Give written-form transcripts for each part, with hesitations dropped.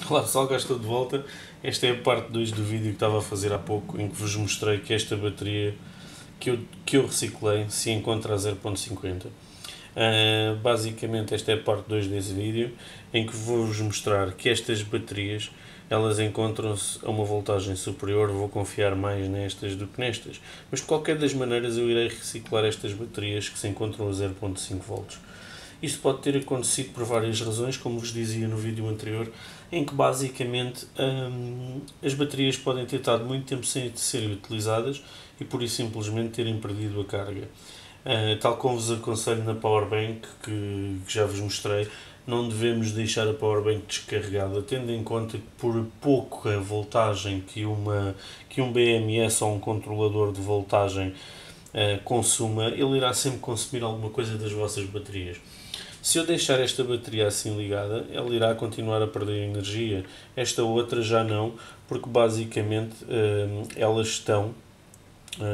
Olá pessoal, cá estou de volta. Esta é a parte 2 do vídeo que estava a fazer há pouco, em que vos mostrei que esta bateria que eu reciclei se encontra a 0.50. Basicamente esta é a parte 2 desse vídeo, em que vou-vos mostrar que estas baterias elas encontram-se a uma voltagem superior. Vou confiar mais nestas do que nestas, mas de qualquer das maneiras eu irei reciclar estas baterias que se encontram a 0.5 volts. Isto pode ter acontecido por várias razões, como vos dizia no vídeo anterior, em que basicamente as baterias podem ter estado muito tempo sem serem utilizadas e por isso simplesmente terem perdido a carga. Tal como vos aconselho na powerbank, que já vos mostrei, não devemos deixar a powerbank descarregada, tendo em conta que por pouca voltagem que um BMS ou um controlador de voltagem consuma, ele irá sempre consumir alguma coisa das vossas baterias. Se eu deixar esta bateria assim ligada, ela irá continuar a perder energia. Esta outra já não, porque basicamente elas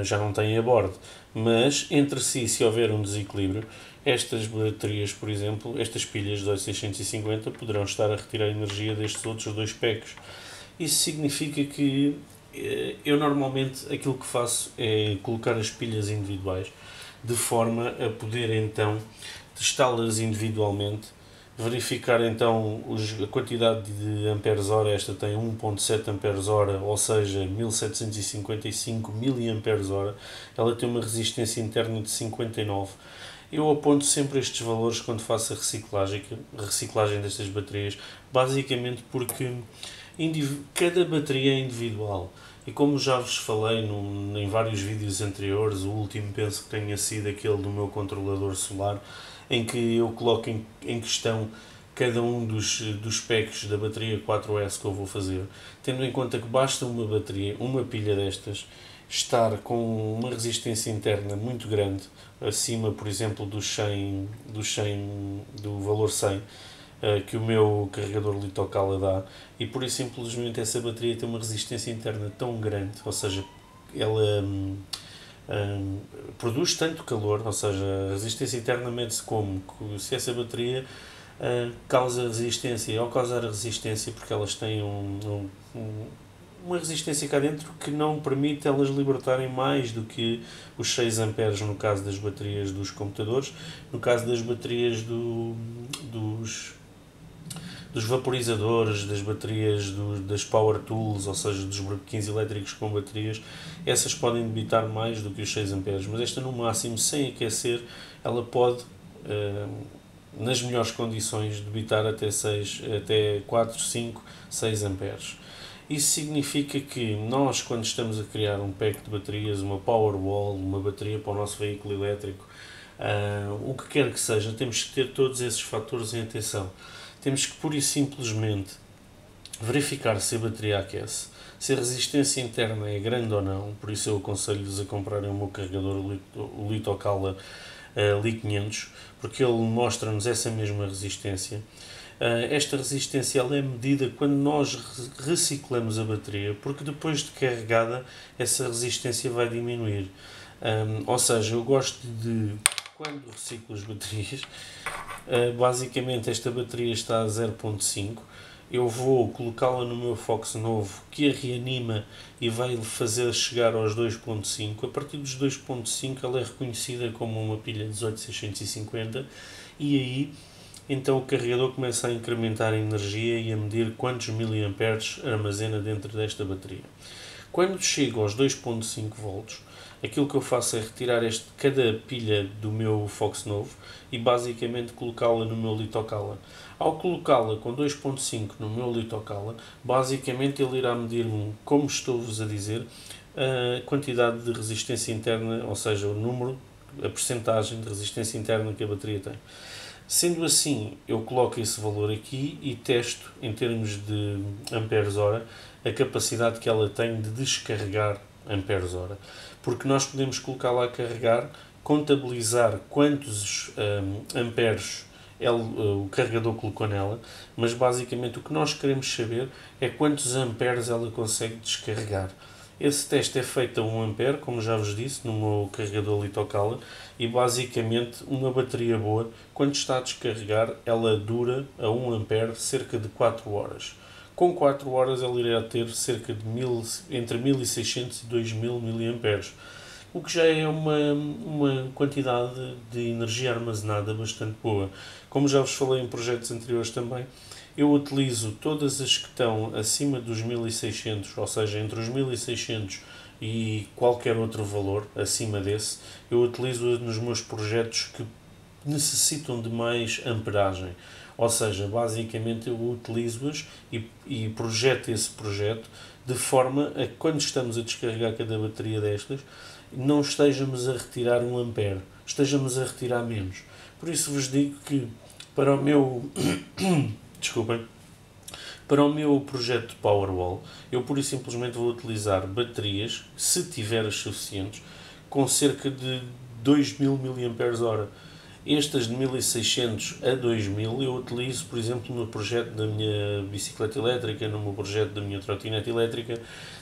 já não têm a bordo. Mas entre si, se houver um desequilíbrio, estas baterias, por exemplo, estas pilhas de 8650 poderão estar a retirar energia destes outros dois packs. Isso significa que eu normalmente aquilo que faço é colocar as pilhas individuais de forma a poder então testá-las individualmente, verificar então a quantidade de amperes-hora. Esta tem 1.7 amperes-hora, ou seja, 1755 mAh. Ela tem uma resistência interna de 59. Eu aponto sempre estes valores quando faço a reciclagem destas baterias, basicamente porque cada bateria é individual. E como já vos falei em vários vídeos anteriores, o último penso que tenha sido aquele do meu controlador solar, em que eu coloco em questão cada um dos packs da bateria 4S que eu vou fazer, tendo em conta que basta uma bateria, uma pilha destas, estar com uma resistência interna muito grande, acima, por exemplo, do valor 100, que o meu carregador Litocala dá, e por isso simplesmente essa bateria tem uma resistência interna tão grande, ou seja, ela produz tanto calor, ou seja, a resistência interna mede-se como se essa bateria causa resistência, ao causar a resistência, porque elas têm uma resistência cá dentro que não permite elas libertarem mais do que os 6 amperes no caso das baterias dos computadores. No caso das baterias dos vaporizadores, das baterias das power tools, ou seja, dos brequins elétricos com baterias, essas podem debitar mais do que os 6 amperes, mas esta no máximo, sem aquecer, ela pode, nas melhores condições, debitar até 4, 5, 6 amperes. Isso significa que nós, quando estamos a criar um pack de baterias, uma Powerwall, uma bateria para o nosso veículo elétrico, o que quer que seja, temos que ter todos esses fatores em atenção. Temos que pura e simplesmente verificar se a bateria aquece, se a resistência interna é grande ou não. Por isso eu aconselho-vos a comprarem o meu carregador, o Litocala Li500, porque ele mostra-nos essa mesma resistência. Esta resistência ela é medida quando nós reciclamos a bateria, porque depois de carregada essa resistência vai diminuir. Ou seja, eu gosto de, quando reciclo as baterias, basicamente esta bateria está a 0.5, eu vou colocá-la no meu Fox novo, que a reanima e vai fazer chegar aos 2.5. A partir dos 2.5 ela é reconhecida como uma pilha 18650 e aí então o carregador começa a incrementar a energia e a medir quantos miliamperes armazena dentro desta bateria. Quando chego aos 2.5 volts, aquilo que eu faço é retirar cada pilha do meu Fox novo e basicamente colocá-la no meu Litocala. Ao colocá-la com 2.5 no meu Litocala, basicamente ele irá medir-me, como estou-vos a dizer, a quantidade de resistência interna, ou seja, o número, a percentagem de resistência interna que a bateria tem. Sendo assim, eu coloco esse valor aqui e testo, em termos de amperes-hora, a capacidade que ela tem de descarregar amperes-hora. Porque nós podemos colocar lá a carregar, contabilizar quantos amperes o carregador colocou nela, mas basicamente o que nós queremos saber é quantos amperes ela consegue descarregar. Esse teste é feito a 1 ampere, como já vos disse, no meu carregador Litocala, e basicamente uma bateria boa, quando está a descarregar, ela dura a 1 ampere cerca de 4 horas. com 4 horas ela irá ter cerca de entre 1600 e 2000 mAh, o que já é uma quantidade de energia armazenada bastante boa. Como já vos falei em projetos anteriores também, eu utilizo todas as que estão acima dos 1600, ou seja, entre os 1600 e qualquer outro valor acima desse, eu utilizo nos meus projetos que necessitam de mais amperagem. Ou seja, basicamente eu utilizo-as e projeto esse projeto de forma a que quando estamos a descarregar cada bateria destas, não estejamos a retirar 1 ampere, estejamos a retirar menos. Por isso vos digo que para o meu desculpem, para o meu projeto de Powerwall, eu pura e simplesmente vou utilizar baterias, se tiver as suficientes, com cerca de 2000 mAh. Estas de 1600 a 2000 eu utilizo, por exemplo, no projeto da minha bicicleta elétrica, no meu projeto da minha trotinete elétrica,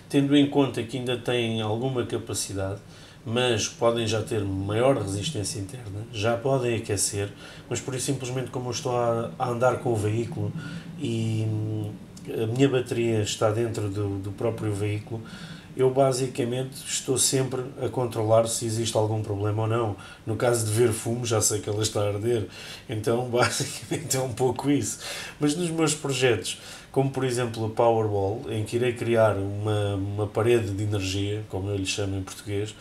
tendo em conta que ainda têm alguma capacidade, mas podem já ter maior resistência interna, já podem aquecer, mas por isso simplesmente como eu estou a andar com o veículo e a minha bateria está dentro do próprio veículo, eu basicamente estou sempre a controlar se existe algum problema ou não. No caso de ver fumo, já sei que ela está a arder, então basicamente é um pouco isso. Mas nos meus projetos, como por exemplo a Powerwall, em que irei criar uma parede de energia, como eu lhe chamo em português,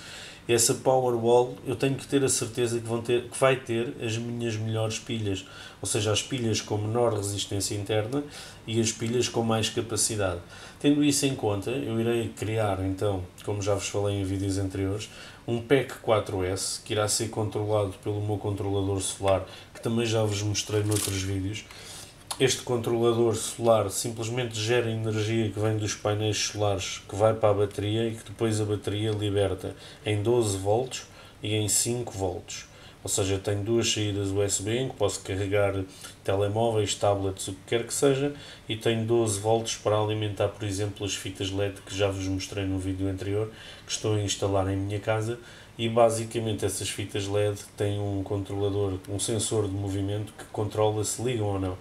essa Powerwall eu tenho que ter a certeza que vai ter as minhas melhores pilhas, ou seja, as pilhas com menor resistência interna e as pilhas com mais capacidade. Tendo isso em conta, eu irei criar então, como já vos falei em vídeos anteriores, um PEC 4S que irá ser controlado pelo meu controlador solar, que também já vos mostrei noutros vídeos. Este controlador solar simplesmente gera energia que vem dos painéis solares que vai para a bateria e que depois a bateria liberta em 12 volts e em 5 volts. Ou seja, tem duas saídas USB em que posso carregar telemóveis, tablets, o que quer que seja, e tem 12 volts para alimentar, por exemplo, as fitas LED que já vos mostrei no vídeo anterior, que estou a instalar em minha casa. E basicamente essas fitas LED têm um controlador, um sensor de movimento que controla se ligam ou não.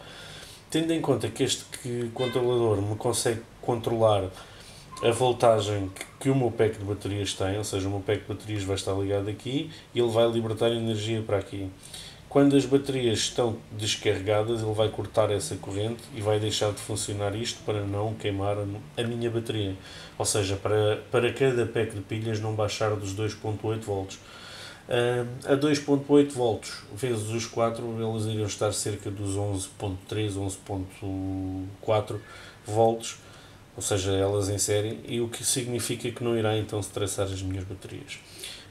Tendo em conta que este controlador me consegue controlar a voltagem que o meu pack de baterias tem, ou seja, o meu pack de baterias vai estar ligado aqui e ele vai libertar energia para aqui. Quando as baterias estão descarregadas, ele vai cortar essa corrente e vai deixar de funcionar isto para não queimar a minha bateria. Ou seja, para cada pack de pilhas não baixar dos 2.8 volts. A 2.8 volts vezes os 4, eles iriam estar cerca dos 11.3, 11.4 volts, ou seja, elas em série, e o que significa que não irá então estressar as minhas baterias.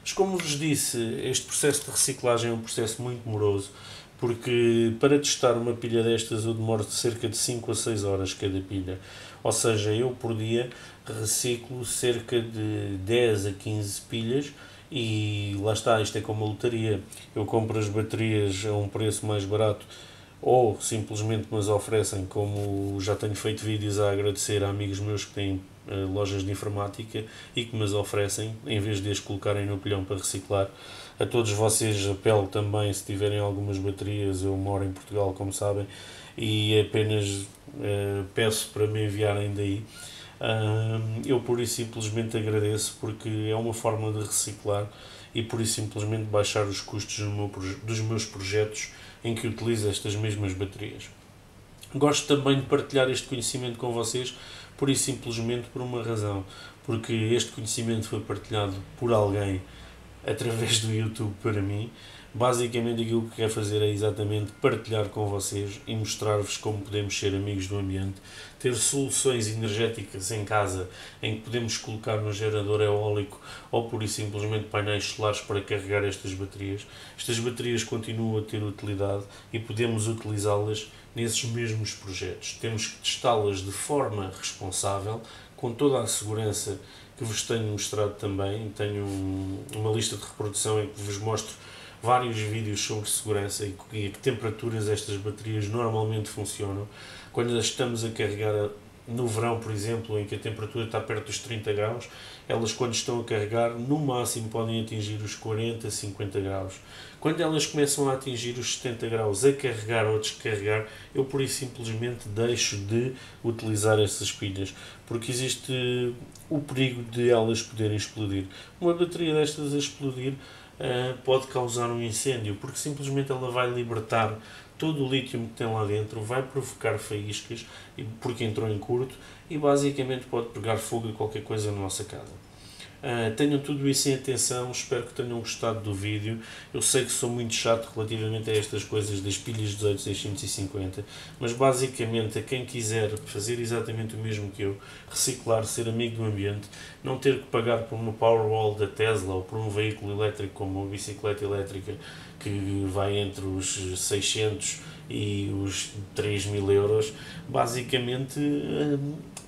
Mas como vos disse, este processo de reciclagem é um processo muito moroso, porque para testar uma pilha destas eu demoro cerca de 5 a 6 horas cada pilha, ou seja, eu por dia reciclo cerca de 10 a 15 pilhas. E lá está, isto é como a lotaria, eu compro as baterias a um preço mais barato ou simplesmente me as oferecem, como já tenho feito vídeos a agradecer a amigos meus que têm lojas de informática e que me as oferecem, em vez de as colocarem no pilhão para reciclar. A todos vocês apelo também, se tiverem algumas baterias, eu moro em Portugal, como sabem, e apenas peço para me enviarem daí. Eu por isso simplesmente agradeço, porque é uma forma de reciclar e por isso simplesmente baixar os custos dos meus projetos em que utilizo estas mesmas baterias. Gosto também de partilhar este conhecimento com vocês, por isso simplesmente por uma razão, porque este conhecimento foi partilhado por alguém através do YouTube para mim. Basicamente aquilo que quero fazer é exatamente partilhar com vocês e mostrar-vos como podemos ser amigos do ambiente, ter soluções energéticas em casa em que podemos colocar no gerador eólico ou por isso simplesmente painéis solares para carregar estas baterias. Estas baterias continuam a ter utilidade e podemos utilizá-las nesses mesmos projetos. Temos que testá-las de forma responsável, com toda a segurança que vos tenho mostrado também. Tenho uma lista de reprodução em que vos mostro vários vídeos sobre segurança e a que temperaturas estas baterias normalmente funcionam. Quando as estamos a carregar no verão, por exemplo, em que a temperatura está perto dos 30 graus, elas quando estão a carregar, no máximo podem atingir os 40, 50 graus. Quando elas começam a atingir os 70 graus a carregar ou a descarregar, eu por isso simplesmente deixo de utilizar essas pilhas, porque existe o perigo de elas poderem explodir. Uma bateria destas a explodir pode causar um incêndio, porque simplesmente ela vai libertar todo o lítio que tem lá dentro, vai provocar faíscas, porque entrou em curto, e basicamente pode pegar fogo a qualquer coisa na nossa casa. Tenham tudo isso em atenção, espero que tenham gostado do vídeo. Eu sei que sou muito chato relativamente a estas coisas das pilhas 18650, mas basicamente a quem quiser fazer exatamente o mesmo que eu, reciclar, ser amigo do ambiente, não ter que pagar por uma Powerwall da Tesla ou por um veículo elétrico como uma bicicleta elétrica que vai entre os 600 e os 3.000 euros, basicamente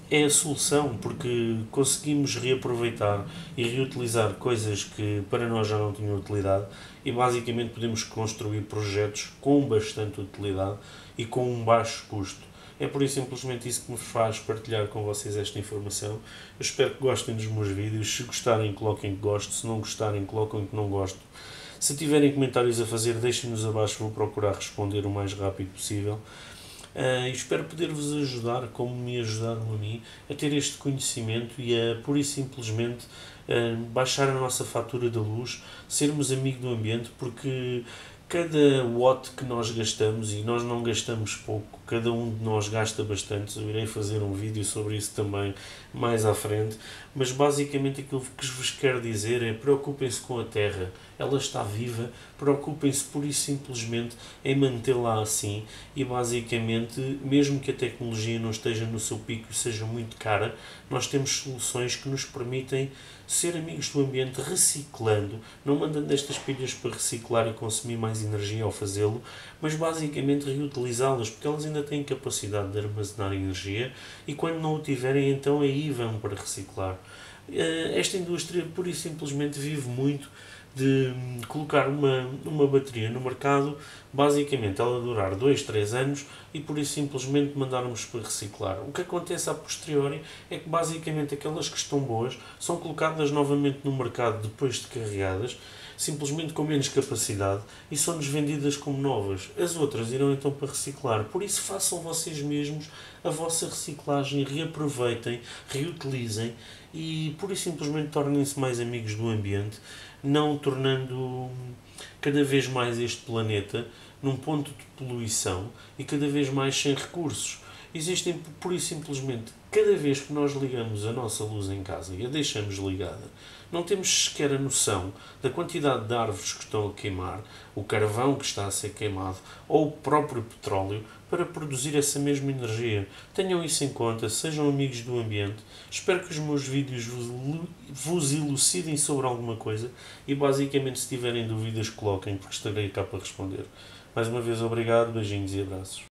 é a solução, porque conseguimos reaproveitar e reutilizar coisas que para nós já não tinham utilidade e basicamente podemos construir projetos com bastante utilidade e com um baixo custo. É por isso simplesmente isso que me faz partilhar com vocês esta informação. Eu espero que gostem dos meus vídeos. Se gostarem, coloquem que gosto. Se não gostarem, coloquem que não gosto. Se tiverem comentários a fazer, deixem-nos abaixo, vou procurar responder o mais rápido possível. E espero poder-vos ajudar, como me ajudaram a mim, a ter este conhecimento e a, pura e simplesmente, baixar a nossa fatura da luz, sermos amigos do ambiente, porque cada watt que nós gastamos, e nós não gastamos pouco, cada um de nós gasta bastante, eu irei fazer um vídeo sobre isso também mais à frente, mas basicamente aquilo que vos quero dizer é: preocupem-se com a Terra, ela está viva, preocupem-se pura e simplesmente em mantê-la assim, e basicamente, mesmo que a tecnologia não esteja no seu pico e seja muito cara, nós temos soluções que nos permitem ser amigos do ambiente reciclando, não mandando estas pilhas para reciclar e consumir mais energia ao fazê-lo, mas basicamente reutilizá-las, porque elas ainda têm capacidade de armazenar energia e quando não o tiverem, então aí vão para reciclar. Esta indústria pura e simplesmente vive muito de colocar uma bateria no mercado, basicamente ela durar 2, 3 anos e por isso simplesmente mandarmos para reciclar. O que acontece a posteriori é que basicamente aquelas que estão boas são colocadas novamente no mercado depois de carregadas, simplesmente com menos capacidade, e são-nos vendidas como novas. As outras irão então para reciclar. Por isso façam vocês mesmos a vossa reciclagem, reaproveitem, reutilizem e pura e simplesmente tornem-se mais amigos do ambiente, não tornando cada vez mais este planeta num ponto de poluição e cada vez mais sem recursos. Existem, pura e simplesmente, cada vez que nós ligamos a nossa luz em casa e a deixamos ligada, não temos sequer a noção da quantidade de árvores que estão a queimar, o carvão que está a ser queimado ou o próprio petróleo para produzir essa mesma energia. Tenham isso em conta, sejam amigos do ambiente. Espero que os meus vídeos vos elucidem sobre alguma coisa e basicamente, se tiverem dúvidas, coloquem, porque estarei cá para responder. Mais uma vez, obrigado, beijinhos e abraços.